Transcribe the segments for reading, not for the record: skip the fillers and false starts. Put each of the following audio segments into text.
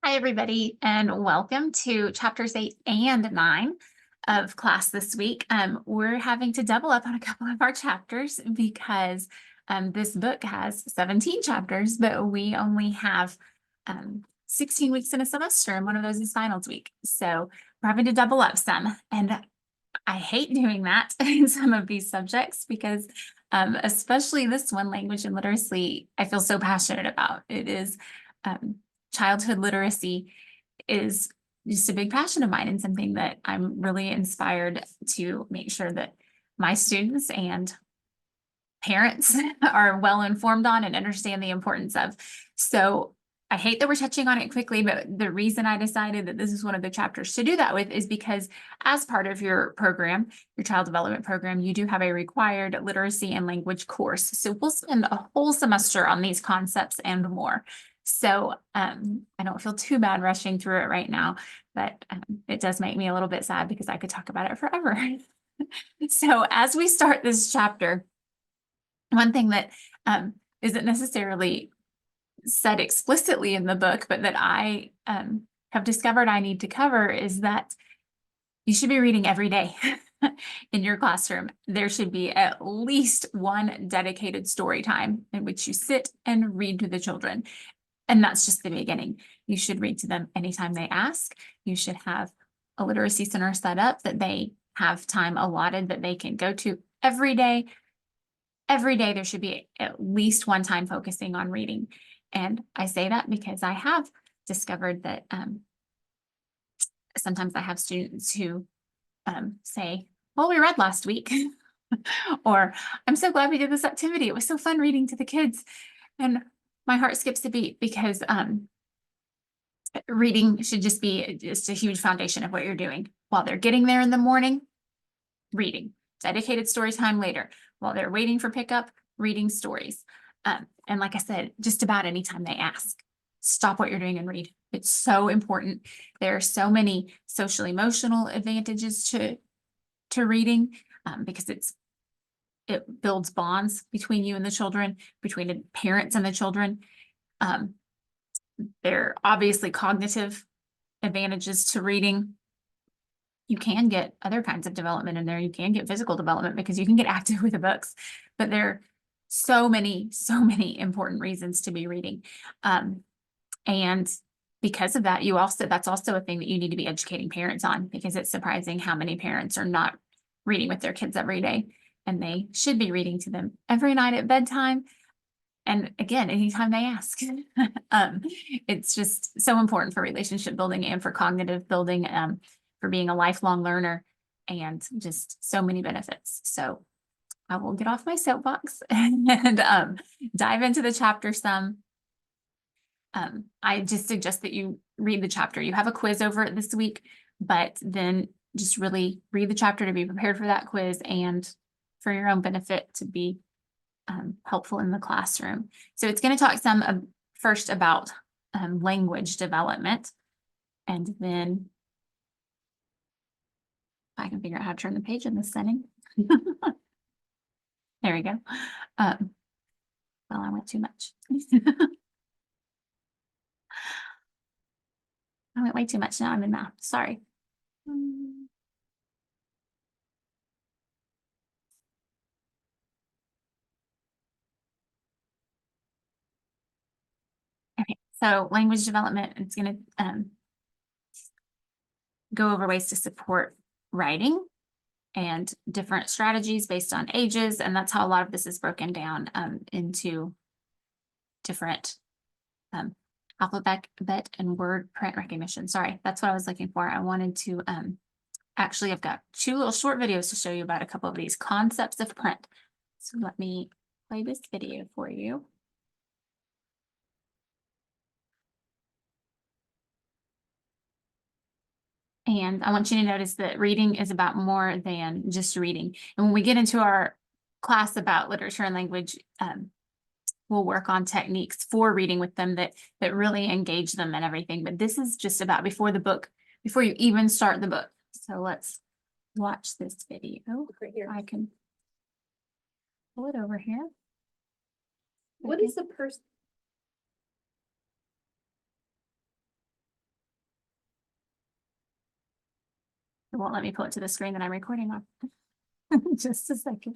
Hi, everybody, and welcome to chapters 8 and 9 of class this week. We're having to double up on a couple of our chapters because this book has 17 chapters, but we only have 16 weeks in a semester, and one of those is finals week. So we're having to double up some, and I hate doing that in some of these subjects because especially this one, language and literacy, I feel so passionate about. It is childhood literacy is just a big passion of mine and something that I'm really inspired to make sure that my students and parents are well informed on and understand the importance of. So I hate that we're touching on it quickly, but the reason I decided that this is one of the chapters to do that with is because as part of your program, your child development program, you do have a required literacy and language course. So we'll spend a whole semester on these concepts and more. So I don't feel too bad rushing through it right now, but it does make me a little bit sad because I could talk about it forever. So as we start this chapter, one thing that isn't necessarily said explicitly in the book, but that I have discovered I need to cover is that you should be reading every day in your classroom. There should be at least one dedicated story time in which you sit and read to the children. And that's just the beginning. You should read to them anytime they ask. You should have a literacy center set up that they have time allotted that they can go to every day. Every day there should be at least one time focusing on reading. And I say that because I have discovered that sometimes I have students who say, well, we read last week. Or I'm so glad we did this activity. It was so fun reading to the kids. And my heart skips a beat because reading should just be just a huge foundation of what you're doing. While they're getting there in the morning, reading. Dedicated story time later. While they're waiting for pickup, reading stories. And like I said, just about anytime they ask, stop what you're doing and read. It's so important. There are so many social emotional advantages to reading because it builds bonds between you and the children, between the parents and the children. There are obviously cognitive advantages to reading. You can get other kinds of development in there. You can get physical development because you can get active with the books, but there are so many important reasons to be reading. And because of that, that's also a thing that you need to be educating parents on, because it's surprising how many parents are not reading with their kids every day, and they should be reading to them every night at bedtime. And again, anytime they ask. It's just so important for relationship building and for cognitive building, for being a lifelong learner, and just so many benefits. So I will get off my soapbox and dive into the chapter some. I just suggest that you read the chapter. You have a quiz over it this week, but then just really read the chapter to be prepared for that quiz and for your own benefit to be helpful in the classroom. So it's going to talk some first about language development, and then I can figure out how to turn the page in this setting. There we go. Well, I went too much. I went way too much. Now I'm in math. Sorry. Okay, so language development, it's going to go over ways to support writing and different strategies based on ages. And that's how a lot of this is broken down into different alphabet and word print recognition. Sorry, that's what I was looking for. I wanted to actually, I've got two little short videos to show you about a couple of these concepts of print. So let me play this video for you. And I want you to notice that reading is about more than just reading. And when we get into our class about literature and language, we'll work on techniques for reading with them that really engage them and everything. But this is just about before you even start the book. So let's watch this video. Right here. I can pull it over here. What is the person? It won't let me pull it to the screen that I'm recording on. Just a second.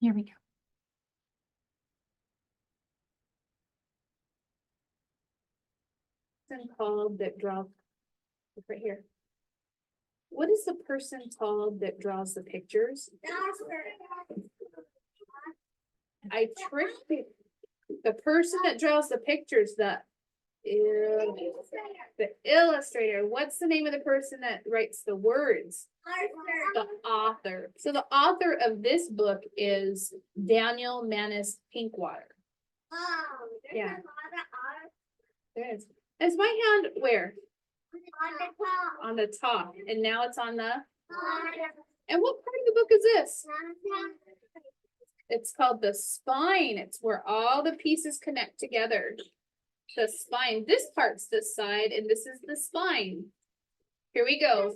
Here we go. Called that draws right here. What is the person called that draws the pictures? I tricked the person that draws the pictures, the illustrator. What's the name of the person that writes the words? The author. So the author of this book is Daniel Manis Pinkwater. Yeah. There is. Is my hand where? On the top. And now it's on the. And what part of the book is this? It's called the spine. It's where all the pieces connect together. The spine. This part's the side, and this is the spine. Here we go.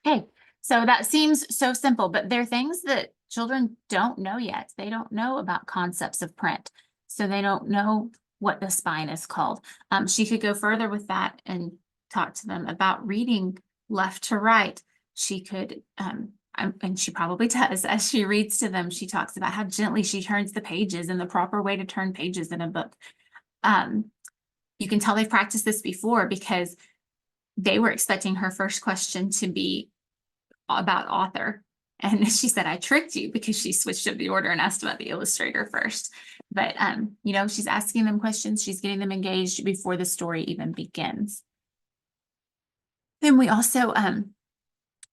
Okay, so that seems so simple, but there are things that children don't know yet. They don't know about concepts of print. So they don't know what the spine is called. She could go further with that and talk to them about reading left to right. She could, and she probably does, as she reads to them, she talks about how gently she turns the pages and the proper way to turn pages in a book. You can tell they've practiced this before because they were expecting her first question to be about author. And she said, I tricked you, because she switched up the order and asked about the illustrator first. But, you know, she's asking them questions. She's getting them engaged before the story even begins. Then we also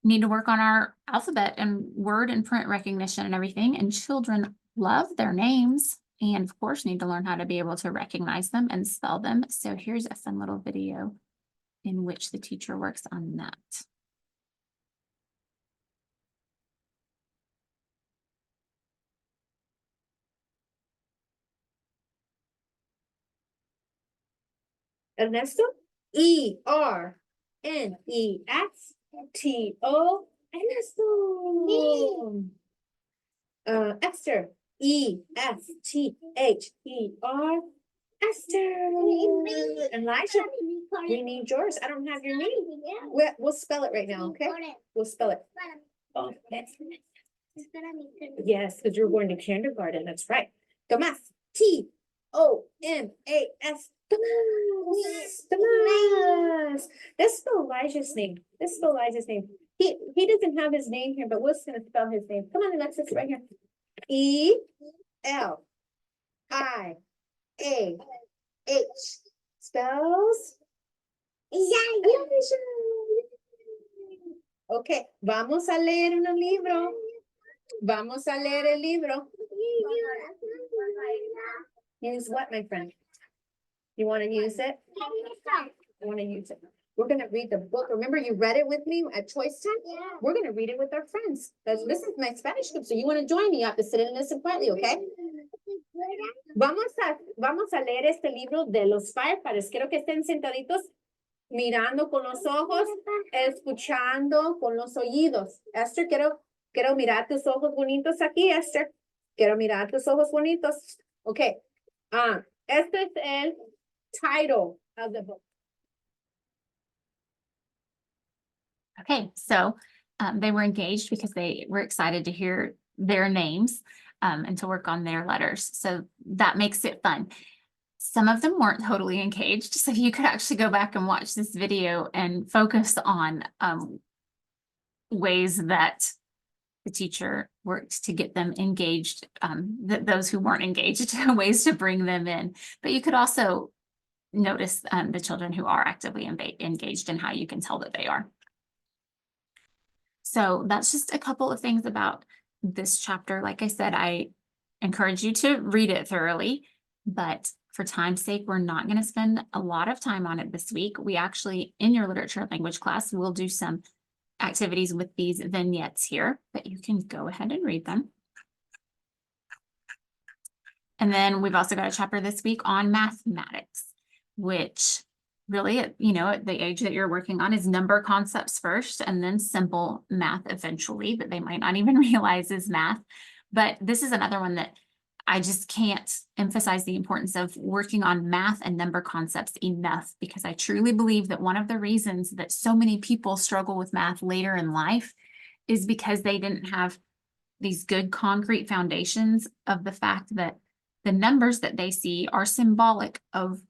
need to work on our alphabet and word and print recognition and everything. And children love their names and, of course, need to learn how to be able to recognize them and spell them. So here's a fun little video in which the teacher works on that. Ernesto? E-R-N-E-S-T-O. Ernesto. Esther. E-S-T-H-E-R. Esther. Elijah. We need yours. I don't have your name. We'll spell it right now, okay? We'll spell it. Oh, yes, because you're going to kindergarten. That's right. Tomás. T-O-M-A-S. Tomás. Let's spell Elijah's name. Let's spell Elijah's name. He doesn't have his name here, but we're just gonna spell his name. Come on, Alexis, right here. E-L-I-A-H. Spells. Elijah. Okay, vamos a leer un libro. Vamos a leer el libro. Use what, my friend? You want to use it? I want to use it. We're going to read the book. Remember, you read it with me at choice time? Yeah. We're going to read it with our friends. This is my Spanish group, so you want to join me. You have to sit and listen quietly, okay? Vamos a leer este libro de los firefighters. Quiero que estén sentaditos mirando con los ojos, escuchando con los oídos. Esther, quiero mirar tus ojos bonitos aquí, Esther. Quiero mirar tus ojos bonitos. Okay. Este es el title of the book. Okay, so they were engaged because they were excited to hear their names and to work on their letters. So that makes it fun. Some of them weren't totally engaged, so you could actually go back and watch this video and focus on ways that the teacher worked to get them engaged, those who weren't engaged, ways to bring them in. But you could also notice the children who are actively engaged and how you can tell that they are. So that's just a couple of things about this chapter. Like I said, I encourage you to read it thoroughly, but for time's sake, we're not going to spend a lot of time on it this week. We actually, in your literature and language class, will do some activities with these vignettes here, but you can go ahead and read them. And then we've also got a chapter this week on mathematics, which really, you know, at the age that you're working on is number concepts first and then simple math eventually that they might not even realize is math. But this is another one that I just can't emphasize the importance of working on math and number concepts enough, because I truly believe that one of the reasons that so many people struggle with math later in life is because they didn't have these good concrete foundations of the fact that the numbers that they see are symbolic of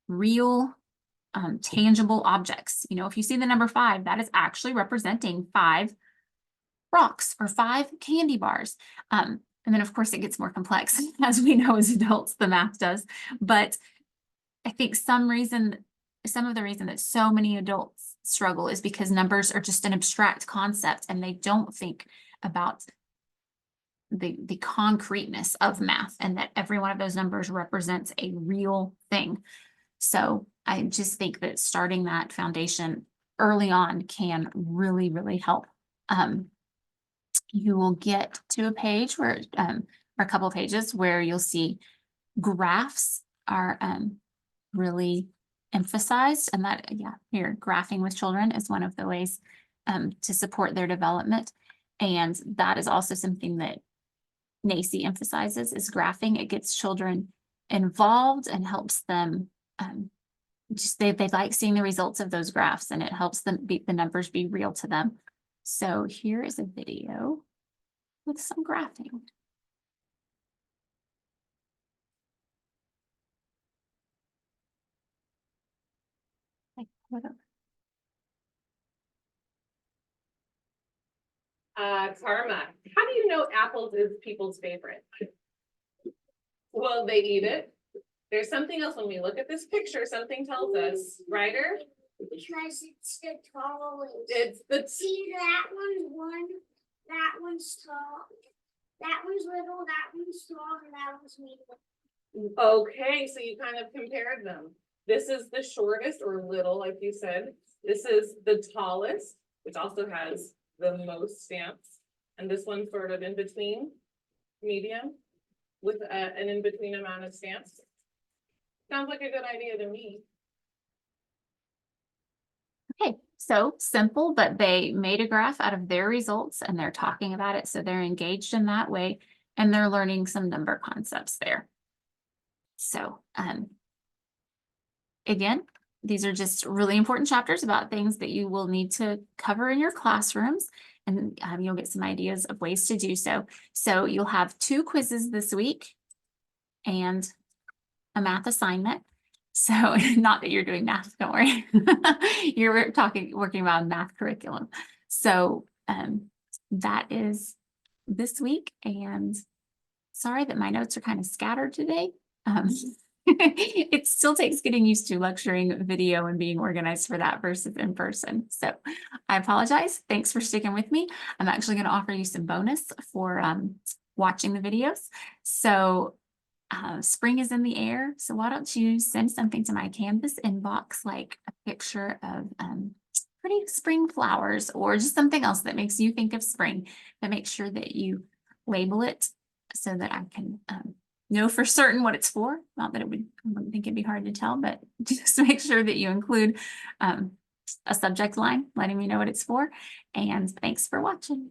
real, tangible objects. You know, if you see the number 5, that is actually representing 5 rocks or 5 candy bars. And then of course it gets more complex as we know as adults, the math does. But I think some of the reason that so many adults struggle is because numbers are just an abstract concept and they don't think about the concreteness of math, and that every one of those numbers represents a real thing. So I just think that starting that foundation early on can really, really help. You will get to a page where, or a couple of pages where you'll see graphs are really emphasized, and that, yeah, here, graphing with children is one of the ways to support their development. And that is also something that NACI emphasizes, is graphing. It gets children involved and helps them just they like seeing the results of those graphs, and it helps them the numbers be real to them. So here is a video with some graphing. Like, whatever. Karma, how do you know apples is people's favorite? Well, they eat it. There's something else when we look at this picture, something tells us, Ryder? Because it's the tallest. It's the, See, that one's tall. That one's little, that one's tall, and that one's medium. okay, so you kind of compared them. This is the shortest or little, like you said. This is the tallest, which also has the most stamps. And this one's sort of in between, medium, with an in-between amount of stamps. Sounds like a good idea to me. Okay, so simple, but they made a graph out of their results and they're talking about it. So they're engaged in that way and they're learning some number concepts there. So, again, these are just really important chapters about things that you will need to cover in your classrooms, and you'll get some ideas of ways to do so. So you'll have 2 quizzes this week and a math assignment. So not that you're doing math, don't worry. You're working around math curriculum. So that is this week, and sorry that my notes are kind of scattered today. It still takes getting used to lecturing video and being organized for that versus in person. So I apologize. Thanks for sticking with me. I'm actually going to offer you some bonus for watching the videos. So spring is in the air. So why don't you send something to my Canvas inbox, like a picture of pretty spring flowers or just something else that makes you think of spring, but make sure that you label it so that I can know for certain what it's for. Not that I wouldn't think it'd be hard to tell, but just make sure that you include a subject line letting me know what it's for. And thanks for watching.